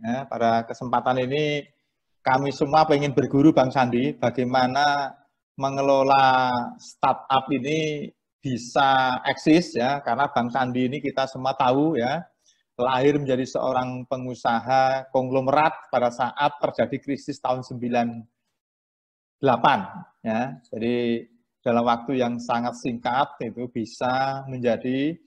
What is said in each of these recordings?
Ya, pada kesempatan ini kami semua ingin berguru Bang Sandi bagaimana mengelola startup ini bisa eksis ya, karena Bang Sandi ini kita semua tahu ya, lahir menjadi seorang pengusaha konglomerat pada saat terjadi krisis tahun 98 ya. Jadi dalam waktu yang sangat singkat itu bisa menjadi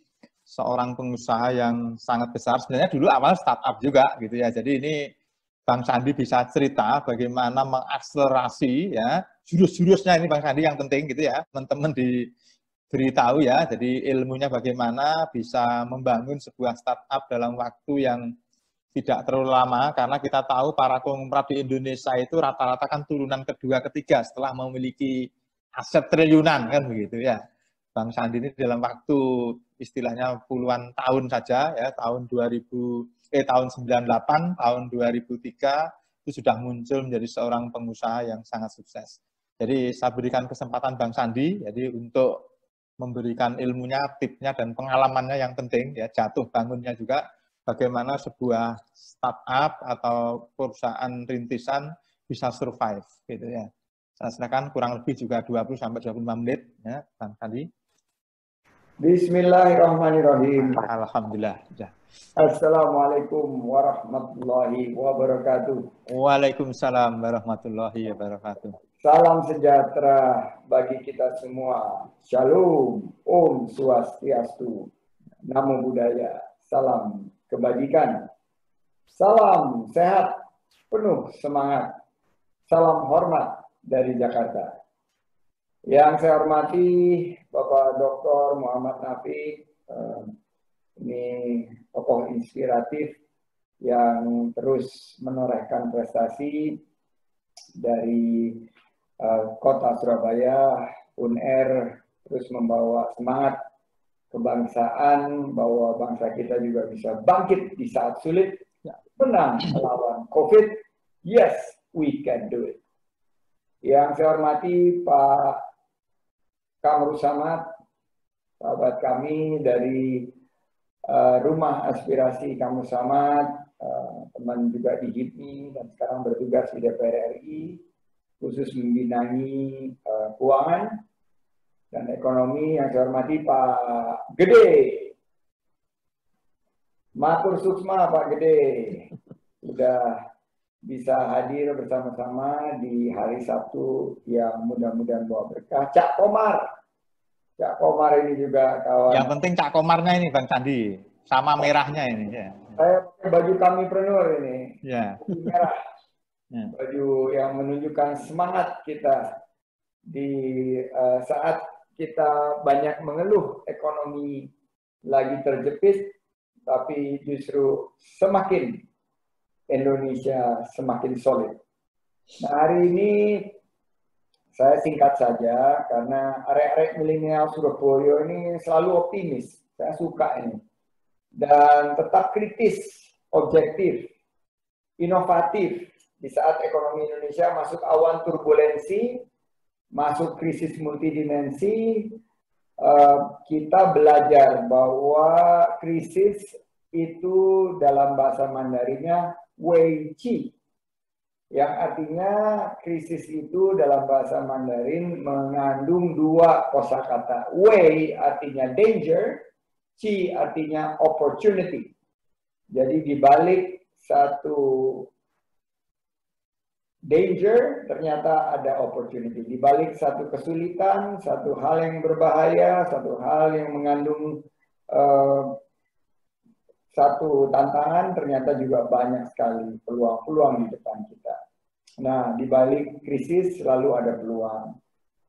seorang pengusaha yang sangat besar. Sebenarnya dulu awal startup juga gitu ya. Jadi ini Bang Sandi bisa cerita bagaimana mengakselerasi ya jurus-jurusnya ini Bang Sandi yang penting gitu ya. Teman-teman diberitahu ya. Jadi ilmunya bagaimana bisa membangun sebuah startup dalam waktu yang tidak terlalu lama, karena kita tahu para konglomerat di Indonesia itu rata-rata kan turunan kedua ketiga setelah memiliki aset triliunan kan begitu ya. Bang Sandi ini dalam waktu istilahnya puluhan tahun saja ya, tahun 98, tahun 2003 itu sudah muncul menjadi seorang pengusaha yang sangat sukses. Jadi saya berikan kesempatan Bang Sandi jadi untuk memberikan ilmunya, tipsnya dan pengalamannya yang penting ya, jatuh bangunnya juga bagaimana sebuah startup atau perusahaan rintisan bisa survive gitu ya. Saya silakan kurang lebih juga 20 sampai 25 menit ya Bang Sandi. Bismillahirrahmanirrahim. Alhamdulillah. Assalamualaikum warahmatullahi wabarakatuh. Waalaikumsalam warahmatullahi wabarakatuh. Salam sejahtera bagi kita semua. Shalom, Om Swastiastu, Namo Buddhaya, salam kebajikan, salam sehat, penuh semangat, salam hormat dari Jakarta. Yang saya hormati Bapak Dr. Muhammad Nafiq, ini tokoh inspiratif yang terus menorehkan prestasi dari kota Surabaya, UNR, terus membawa semangat kebangsaan bahwa bangsa kita juga bisa bangkit di saat sulit, menang melawan COVID. Yes, we can do it. Yang saya hormati Pak Kang Rusamad, sahabat kami dari Rumah Aspirasi Kang Rusamad, teman juga di HIPMI dan sekarang bertugas di DPR RI, khusus membidangi keuangan dan ekonomi. Yang saya hormati Pak Gede, matur suksma Pak Gede, sudah bisa hadir bersama-sama di hari Sabtu yang mudah-mudahan bawa berkah. Cak Komar ini juga kawan. Yang penting Cak Komarnya ini Bang Sandi, sama merahnya ini. Ya. Saya pakai baju Kamipreneur ini, ya. merah, baju yang menunjukkan semangat kita di saat kita banyak mengeluh ekonomi lagi terjepit, tapi justru semakin Indonesia semakin solid. Nah, hari ini saya singkat saja karena arek-arek milenial Surabaya ini selalu optimis. Saya suka ini. Dan tetap kritis, objektif, inovatif di saat ekonomi Indonesia masuk awan turbulensi, masuk krisis multidimensi. Kita belajar bahwa krisis itu dalam bahasa Mandarinnya Wei Qi, yang artinya krisis itu dalam bahasa Mandarin mengandung dua kosakata. Wei artinya danger, Qi artinya opportunity. Jadi di balik satu danger ternyata ada opportunity. Di balik satu kesulitan, satu hal yang berbahaya, satu hal yang mengandung satu tantangan, ternyata juga banyak sekali peluang-peluang di depan kita. Nah, di balik krisis selalu ada peluang.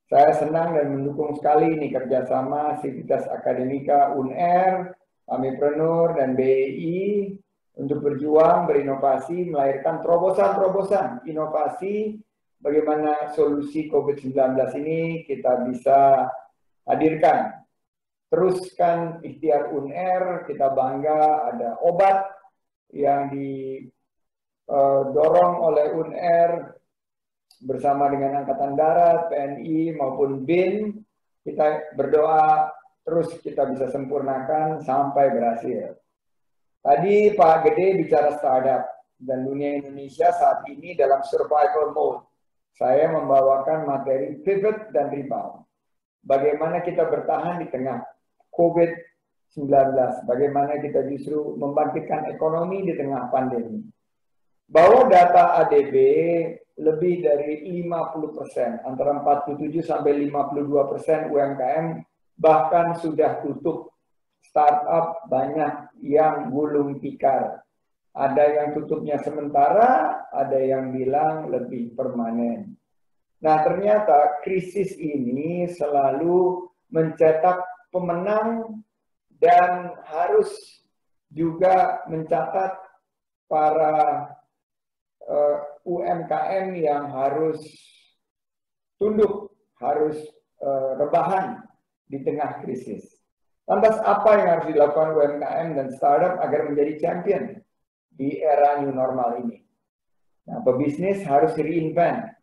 Saya senang dan mendukung sekali ini kerjasama Sivitas Akademika UNR, Kamipreneur, dan BEI untuk berjuang, berinovasi, melahirkan terobosan-terobosan inovasi bagaimana solusi COVID-19 ini kita bisa hadirkan. Teruskan ikhtiar UNR, kita bangga ada obat yang didorong oleh UNR bersama dengan Angkatan Darat, TNI maupun BIN. Kita berdoa terus kita bisa sempurnakan sampai berhasil. Tadi Pak Gede bicara startup. dan dunia Indonesia saat ini dalam survival mode. Saya membawakan materi pivot dan rebound. Bagaimana kita bertahan di tengah COVID-19, bagaimana kita justru membangkitkan ekonomi di tengah pandemi. Bahwa data ADB lebih dari 50%, antara 47 sampai 52% UMKM bahkan sudah tutup. Startup banyak yang gulung tikar. Ada yang tutupnya sementara, ada yang bilang lebih permanen. Nah, ternyata krisis ini selalu mencetak pemenang dan harus juga mencatat para UMKM yang harus tunduk, harus rebahan di tengah krisis. Lantas apa yang harus dilakukan UMKM dan startup agar menjadi champion di era new normal ini? Nah, pebisnis harus reinvent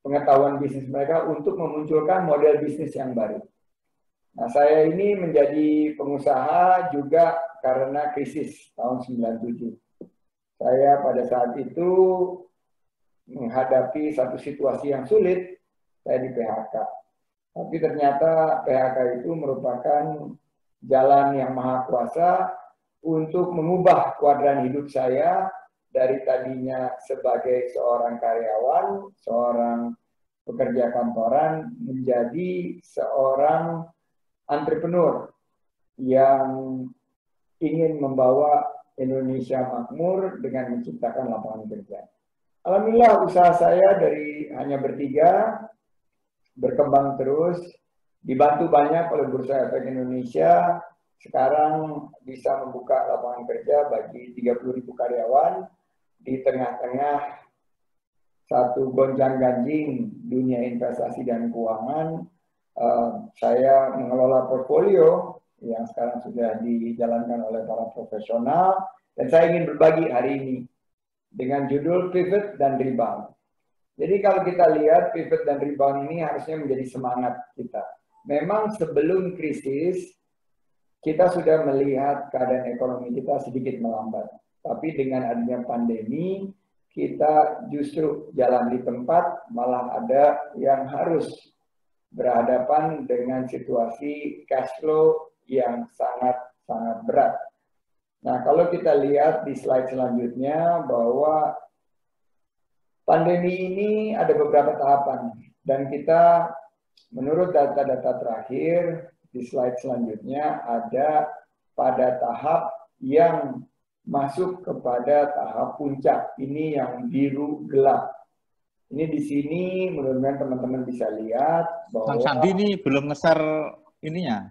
pengetahuan bisnis mereka untuk memunculkan model bisnis yang baru. Nah, saya ini menjadi pengusaha juga karena krisis tahun 97. Saya pada saat itu menghadapi satu situasi yang sulit, saya di PHK. Tapi ternyata PHK itu merupakan jalan yang maha kuasa untuk mengubah kuadran hidup saya dari tadinya sebagai seorang karyawan, seorang pekerja kantoran, menjadi seorang entrepreneur yang ingin membawa Indonesia makmur dengan menciptakan lapangan kerja. Alhamdulillah usaha saya dari hanya bertiga berkembang terus, dibantu banyak oleh Bursa Efek Indonesia. Sekarang bisa membuka lapangan kerja bagi 30.000 karyawan di tengah-tengah satu gonjang-ganjing dunia investasi dan keuangan. Saya mengelola portfolio yang sekarang sudah dijalankan oleh para profesional, dan saya ingin berbagi hari ini dengan judul Pivot dan Rebound. Jadi kalau kita lihat pivot dan rebound ini harusnya menjadi semangat kita. Memang sebelum krisis kita sudah melihat keadaan ekonomi kita sedikit melambat. Tapi dengan adanya pandemi kita justru jalan di tempat, malah ada yang harus berhadapan dengan situasi cash flow yang sangat-sangat berat. Nah, kalau kita lihat di slide selanjutnya bahwa pandemi ini ada beberapa tahapan, dan kita menurut data-data terakhir di slide selanjutnya ada pada tahap yang masuk kepada tahap puncak. Ini yang biru gelap. Ini di sini mudah-mudahan teman-teman bisa lihat bahwa Bang Sandi ini belum nge-share ininya.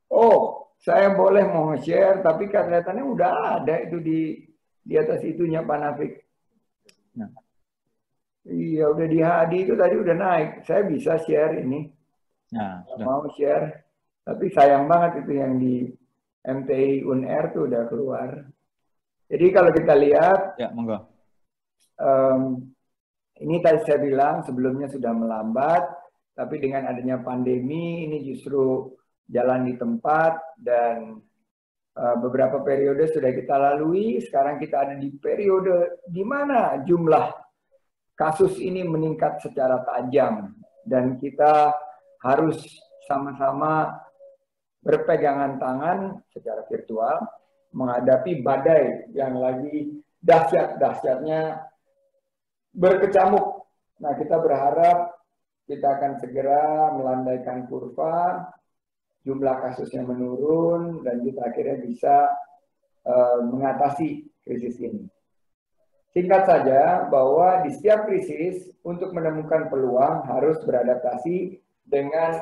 Oh, saya boleh mau nge-share, tapi kelihatannya udah ada itu di atas itunya Pak Nafik. Nah. Iya, udah di HD itu tadi udah naik. Saya bisa share ini. Nah, mau share. Tapi sayang banget itu yang di MTI UNR tuh udah keluar. Jadi kalau kita lihat, ya, monggo. Ini tadi saya bilang sebelumnya sudah melambat, tapi dengan adanya pandemi ini justru jalan di tempat, dan beberapa periode sudah kita lalui. Sekarang kita ada di periode di mana jumlah kasus ini meningkat secara tajam, dan kita harus sama-sama berpegangan tangan secara virtual menghadapi badai yang lagi dahsyat-dahsyatnya berkecamuk. Nah, kita berharap kita akan segera melandaikan kurva, jumlah kasusnya menurun, dan kita akhirnya bisa mengatasi krisis ini. Singkat saja bahwa di setiap krisis untuk menemukan peluang harus beradaptasi dengan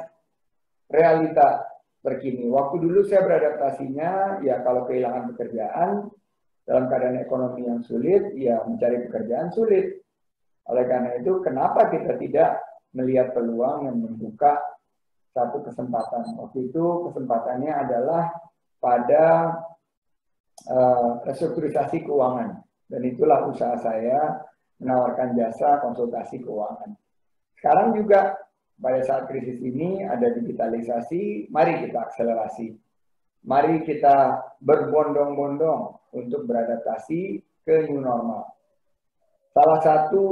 realita terkini. Waktu dulu saya beradaptasinya, ya kalau kehilangan pekerjaan, dalam keadaan ekonomi yang sulit, ya mencari pekerjaan sulit. Oleh karena itu, kenapa kita tidak melihat peluang yang membuka satu kesempatan? Waktu itu kesempatannya adalah pada restrukturisasi keuangan. Dan itulah usaha saya menawarkan jasa konsultasi keuangan. Sekarang juga pada saat krisis ini ada digitalisasi, mari kita akselerasi. Mari kita berbondong-bondong untuk beradaptasi ke new normal. Salah satu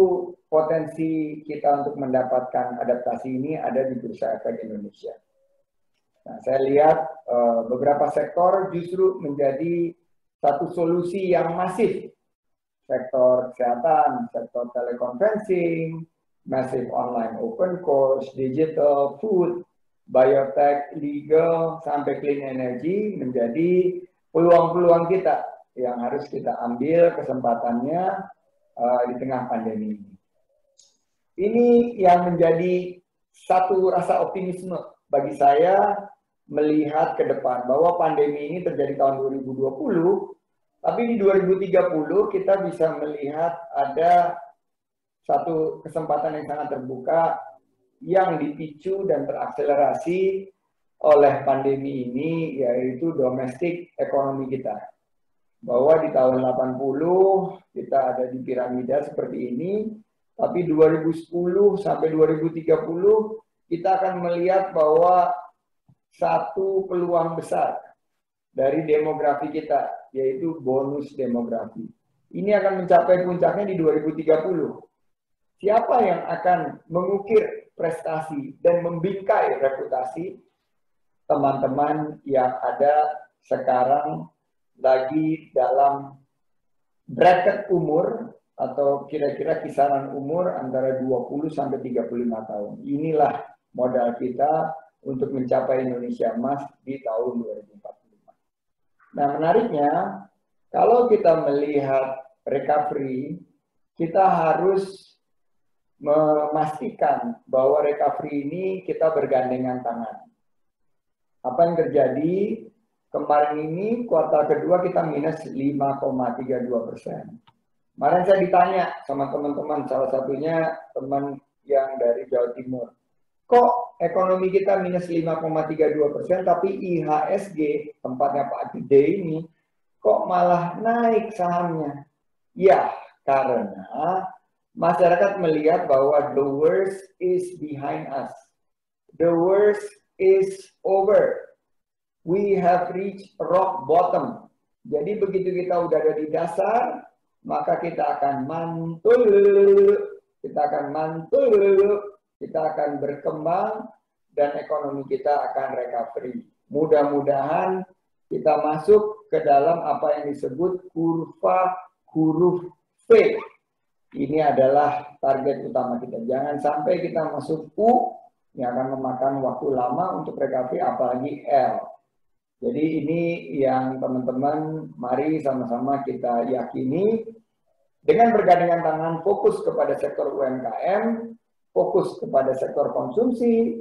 potensi kita untuk mendapatkan adaptasi ini ada di Bursa Efek Indonesia. Nah, saya lihat beberapa sektor justru menjadi satu solusi yang masif. Sektor kesehatan, sektor teleconferencing, massive online open course, digital, food, biotech, legal, sampai clean energy menjadi peluang-peluang kita yang harus kita ambil kesempatannya di tengah pandemi ini. Ini yang menjadi satu rasa optimisme bagi saya melihat ke depan bahwa pandemi ini terjadi tahun 2020, tapi di 2030 kita bisa melihat ada satu kesempatan yang sangat terbuka yang dipicu dan terakselerasi oleh pandemi ini, yaitu domestik ekonomi kita. Bahwa di tahun 80 kita ada di piramida seperti ini, tapi 2010 sampai 2030 kita akan melihat bahwa satu peluang besar dari demografi kita, yaitu bonus demografi. Ini akan mencapai puncaknya di 2030. Siapa yang akan mengukir prestasi dan membingkai reputasi teman-teman yang ada sekarang lagi dalam bracket umur atau kira-kira kisaran umur antara 20 sampai 35 tahun. Inilah modal kita untuk mencapai Indonesia Emas di tahun 2045. Nah, menariknya, kalau kita melihat recovery, kita harus memastikan bahwa recovery ini kita bergandengan tangan. Apa yang terjadi? Kemarin ini kuartal kedua kita minus 5,32%. Kemarin saya ditanya sama teman-teman, salah satunya teman yang dari Jawa Timur. Kok ekonomi kita minus 5,32%, tapi IHSG, tempatnya Pak Gede ini, kok malah naik sahamnya? Ya, karena masyarakat melihat bahwa the worst is behind us. The worst is over. We have reached rock bottom. Jadi begitu kita udah ada di dasar, maka kita akan mantul, kita akan berkembang, dan ekonomi kita akan recovery. Mudah-mudahan kita masuk ke dalam apa yang disebut kurva huruf V. Ini adalah target utama kita. Jangan sampai kita masuk U, yang akan memakan waktu lama untuk recovery, apalagi L. Jadi ini yang teman-teman, mari sama-sama kita yakini. Dengan bergandengan tangan, fokus kepada sektor UMKM, fokus kepada sektor konsumsi,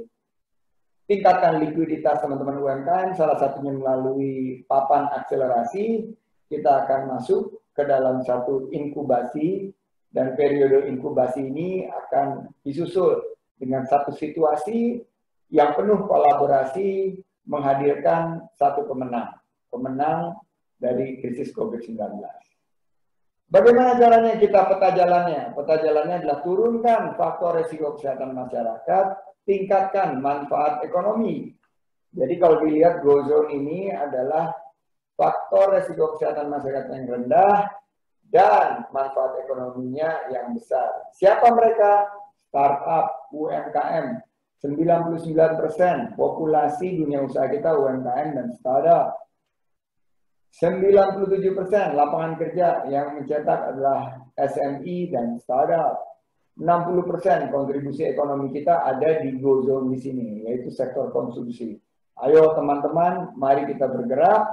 tingkatkan likuiditas teman-teman UMKM, salah satunya melalui papan akselerasi, kita akan masuk ke dalam satu inkubasi, dan periode inkubasi ini akan disusul dengan satu situasi yang penuh kolaborasi, menghadirkan satu pemenang dari krisis COVID-19. Bagaimana caranya kita peta jalannya? Peta jalannya adalah turunkan faktor risiko kesehatan masyarakat, tingkatkan manfaat ekonomi. Jadi kalau dilihat Go Zone ini adalah faktor risiko kesehatan masyarakat yang rendah dan manfaat ekonominya yang besar. Siapa mereka? Startup, UMKM. 99% populasi dunia usaha kita UMKM dan startup. 97% lapangan kerja yang mencetak adalah SME dan startup. 60% kontribusi ekonomi kita ada di Go Zone di sini, yaitu sektor konsumsi. Ayo teman-teman, mari kita bergerak,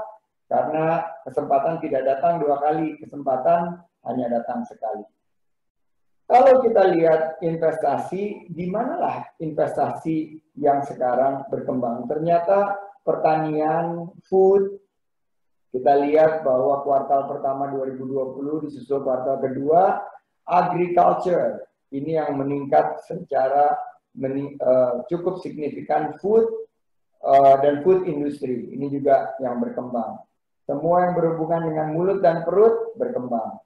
karena kesempatan tidak datang dua kali, kesempatan hanya datang sekali. Kalau kita lihat investasi, di manalah investasi yang sekarang berkembang? Ternyata pertanian, food, kita lihat bahwa kuartal pertama 2020 disusul kuartal kedua, agriculture, ini yang meningkat secara cukup signifikan, food dan food industry, ini juga yang berkembang. Semua yang berhubungan dengan mulut dan perut berkembang.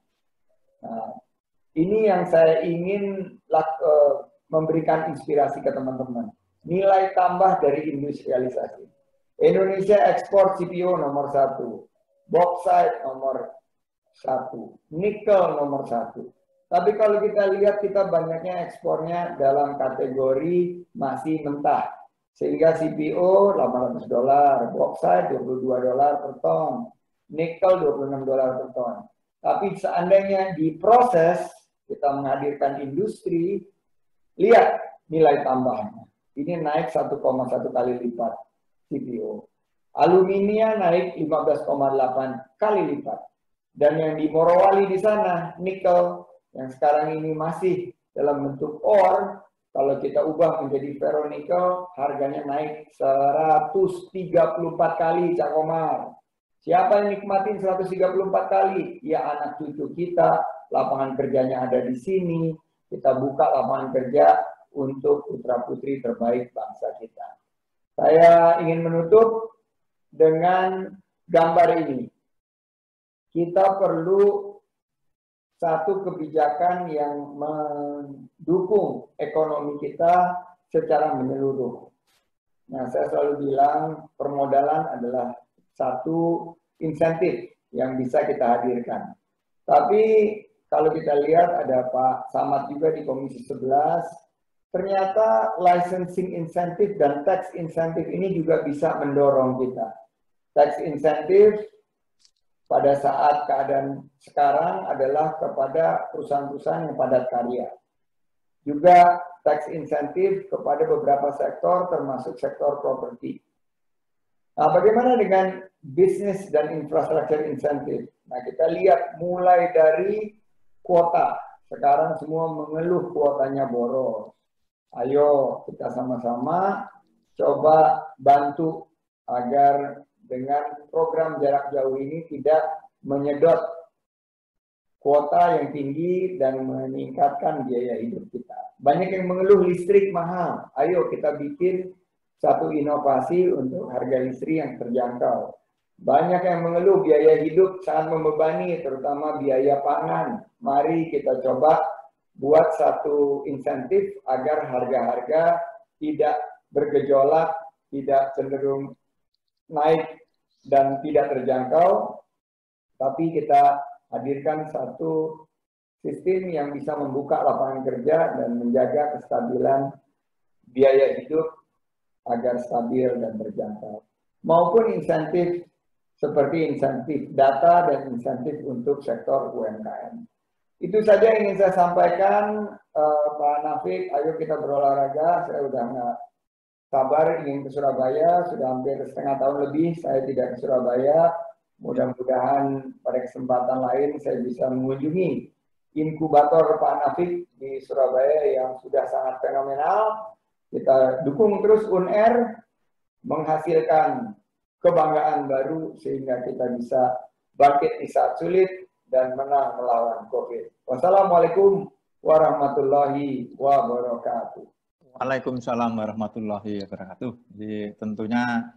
Nah, ini yang saya ingin memberikan inspirasi ke teman-teman. Nilai tambah dari industrialisasi. Indonesia ekspor CPO nomor 1. Bauxite nomor satu, nikel nomor satu. Tapi kalau kita lihat, kita banyaknya ekspornya dalam kategori masih mentah. Sehingga CPO $800, bauxite $22 per ton, nikel $26 per ton. Tapi seandainya diproses, kita menghadirkan industri, lihat nilai tambahnya. Ini naik 1,1 kali lipat CPO. Aluminium naik 15,8 kali lipat. Dan yang di Morowali di sana, nikel, yang sekarang ini masih dalam bentuk ore, kalau kita ubah menjadi ferronikel, harganya naik 134 kali, Cak Komar. Siapa yang nikmatin 134 kali? Ya anak cucu kita, lapangan kerjanya ada di sini, kita buka lapangan kerja untuk putra-putri terbaik bangsa kita. Saya ingin menutup dengan gambar ini. Kita perlu satu kebijakan yang mendukung ekonomi kita secara menyeluruh. Nah, saya selalu bilang permodalan adalah satu insentif yang bisa kita hadirkan. Tapi kalau kita lihat ada Pak Samad juga di Komisi 11, ternyata licensing insentif dan tax insentif ini juga bisa mendorong kita. Tax insentif pada saat keadaan sekarang adalah kepada perusahaan-perusahaan yang padat karya. Juga tax insentif kepada beberapa sektor termasuk sektor properti. Nah, bagaimana dengan bisnis dan infrastruktur insentif? Nah, kita lihat mulai dari kuota. Sekarang semua mengeluh kuotanya boros. Ayo kita sama-sama coba bantu agar dengan program jarak jauh ini tidak menyedot kuota yang tinggi dan meningkatkan biaya hidup kita. Banyak yang mengeluh listrik mahal. Ayo kita bikin satu inovasi untuk harga listrik yang terjangkau. Banyak yang mengeluh biaya hidup sangat membebani, terutama biaya pangan. Mari kita coba buat satu insentif agar harga-harga tidak bergejolak, tidak cenderung naik dan tidak terjangkau, tapi kita hadirkan satu sistem yang bisa membuka lapangan kerja dan menjaga kestabilan biaya hidup agar stabil dan terjangkau. Maupun insentif seperti insentif data dan insentif untuk sektor UMKM. Itu saja yang ingin saya sampaikan, Pak Nafik. Ayo kita berolahraga. Saya udah nggak sabar ingin ke Surabaya, sudah hampir setengah tahun lebih saya tidak ke Surabaya. Mudah-mudahan pada kesempatan lain saya bisa mengunjungi inkubator Pak Nafik di Surabaya yang sudah sangat fenomenal. Kita dukung terus UNR menghasilkan kebanggaan baru sehingga kita bisa bangkit di saat sulit dan menang melawan COVID. Wassalamualaikum warahmatullahi wabarakatuh. Waalaikumsalam warahmatullahi wabarakatuh. Jadi tentunya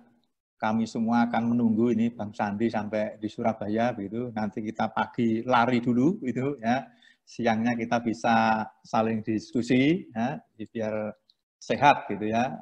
kami semua akan menunggu ini Bang Sandi sampai di Surabaya begitu. Nanti kita pagi lari dulu gitu ya. Siangnya kita bisa saling diskusi ya, biar sehat gitu ya.